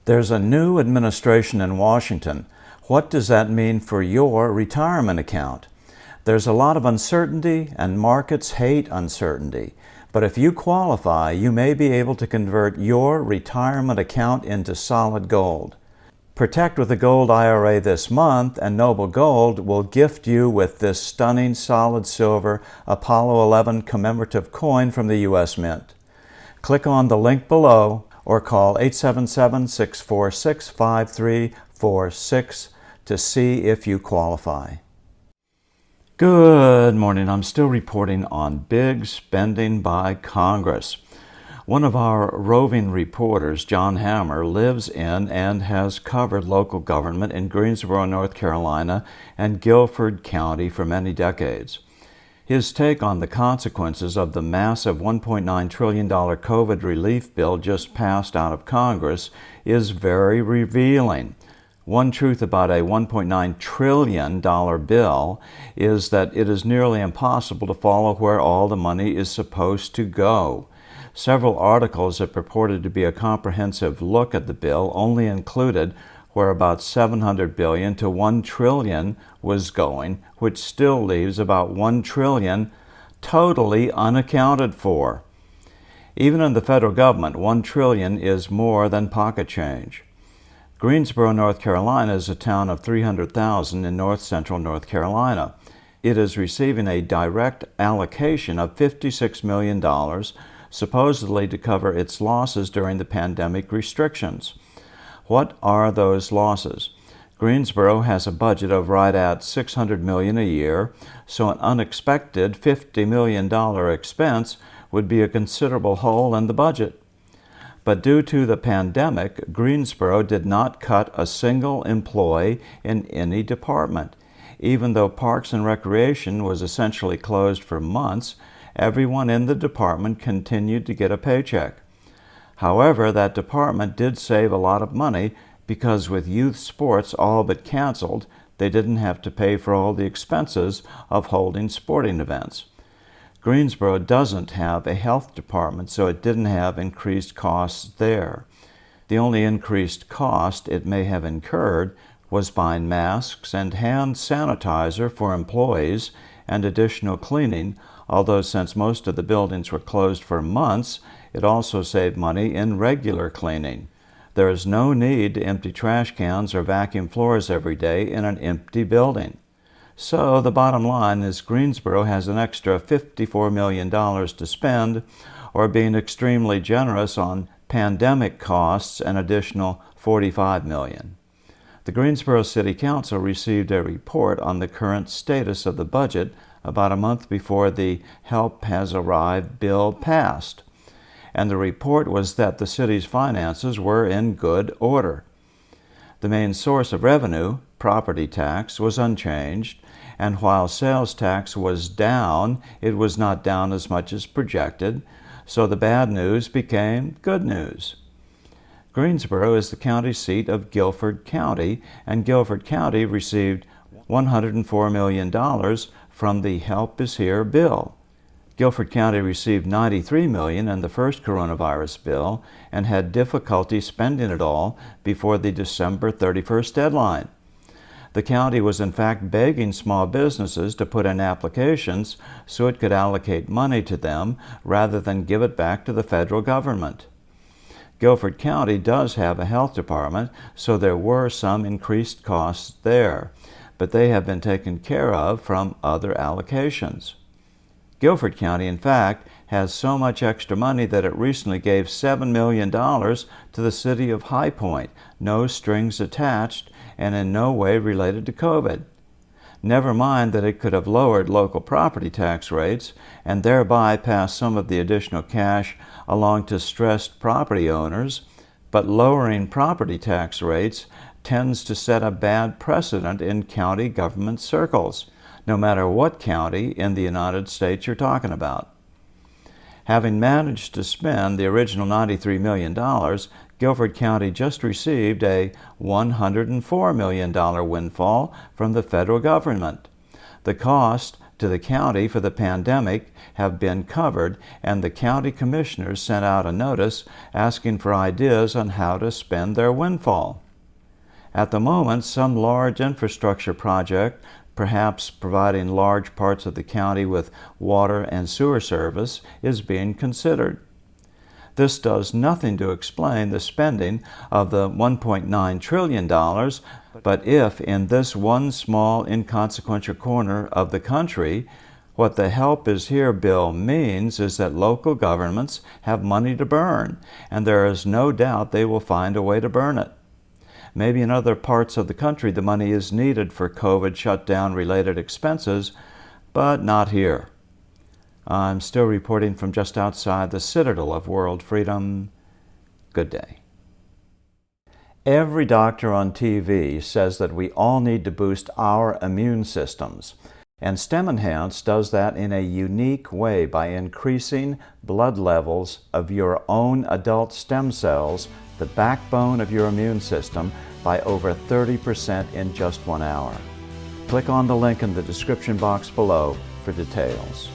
There's a new administration in Washington. What does that mean for your retirement account? There's a lot of uncertainty, and markets hate uncertainty. But if you qualify, you may be able to convert your retirement account into solid gold. Protect with a gold IRA this month, and Noble Gold will gift you with this stunning solid silver Apollo 11 commemorative coin from the U.S. Mint. Click on the link below or call 877-646-5346 to see if you qualify. Good morning. I'm still reporting on big spending by Congress. One of our roving reporters, John Hammer, lives in and has covered local government in Greensboro, North Carolina, and Guilford County for many decades. His take on the consequences of the massive $1.9 trillion COVID relief bill just passed out of Congress is very revealing. One truth about a $1.9 trillion bill is that it is nearly impossible to follow where all the money is supposed to go. Several articles that purported to be a comprehensive look at the bill only included where about $700 billion to $1 trillion was going, which still leaves about $1 trillion totally unaccounted for. Even in the federal government, $1 trillion is more than pocket change. Greensboro, North Carolina is a town of 300,000 in north-central North Carolina. It is receiving a direct allocation of $56 million, supposedly to cover its losses during the pandemic restrictions. What are those losses? Greensboro has a budget of right at $600 million a year, so an unexpected $50 million expense would be a considerable hole in the budget. But due to the pandemic, Greensboro did not cut a single employee in any department. Even though Parks and Recreation was essentially closed for months, everyone in the department continued to get a paycheck. However, that department did save a lot of money because with youth sports all but canceled, they didn't have to pay for all the expenses of holding sporting events. Greensboro doesn't have a health department, so it didn't have increased costs there. The only increased cost it may have incurred was buying masks and hand sanitizer for employees and additional cleaning, although since most of the buildings were closed for months, it also saved money in regular cleaning. There is no need to empty trash cans or vacuum floors every day in an empty building. So the bottom line is Greensboro has an extra $54 million to spend, or being extremely generous on pandemic costs, an additional $45 million. The Greensboro City Council received a report on the current status of the budget about a month before the Help Has Arrived bill passed. And the report was that the city's finances were in good order. The main source of revenue, property tax, was unchanged, and while sales tax was down, it was not down as much as projected, so the bad news became good news. Greensboro is the county seat of Guilford County, and Guilford County received $104 million from the Help Is Here bill. Guilford County received $93 million in the first coronavirus bill and had difficulty spending it all before the December 31st deadline. The county was in fact begging small businesses to put in applications so it could allocate money to them rather than give it back to the federal government. Guilford County does have a health department, so there were some increased costs there, but they have been taken care of from other allocations. Guilford County, in fact, has so much extra money that it recently gave $7 million to the city of High Point, no strings attached and in no way related to COVID. Never mind that it could have lowered local property tax rates and thereby passed some of the additional cash along to stressed property owners, but lowering property tax rates tends to set a bad precedent in county government circles, no matter what county in the United States you're talking about. Having managed to spend the original $93 million, Guilford County just received a $104 million windfall from the federal government. The cost to the county for the pandemic have been covered, and the county commissioners sent out a notice asking for ideas on how to spend their windfall. At the moment, some large infrastructure project, perhaps providing large parts of the county with water and sewer service, is being considered. This does nothing to explain the spending of the $1.9 trillion, but if in this one small inconsequential corner of the country, what the Help is Here bill means is that local governments have money to burn, and there is no doubt they will find a way to burn it. Maybe in other parts of the country the money is needed for COVID shutdown-related expenses, but not here. I'm still reporting from just outside the citadel of world freedom. Good day. Every doctor on TV says that we all need to boost our immune systems, and STEM Enhance does that in a unique way by increasing blood levels of your own adult stem cells, the backbone of your immune system, by over 30% in just 1 hour. Click on the link in the description box below for details.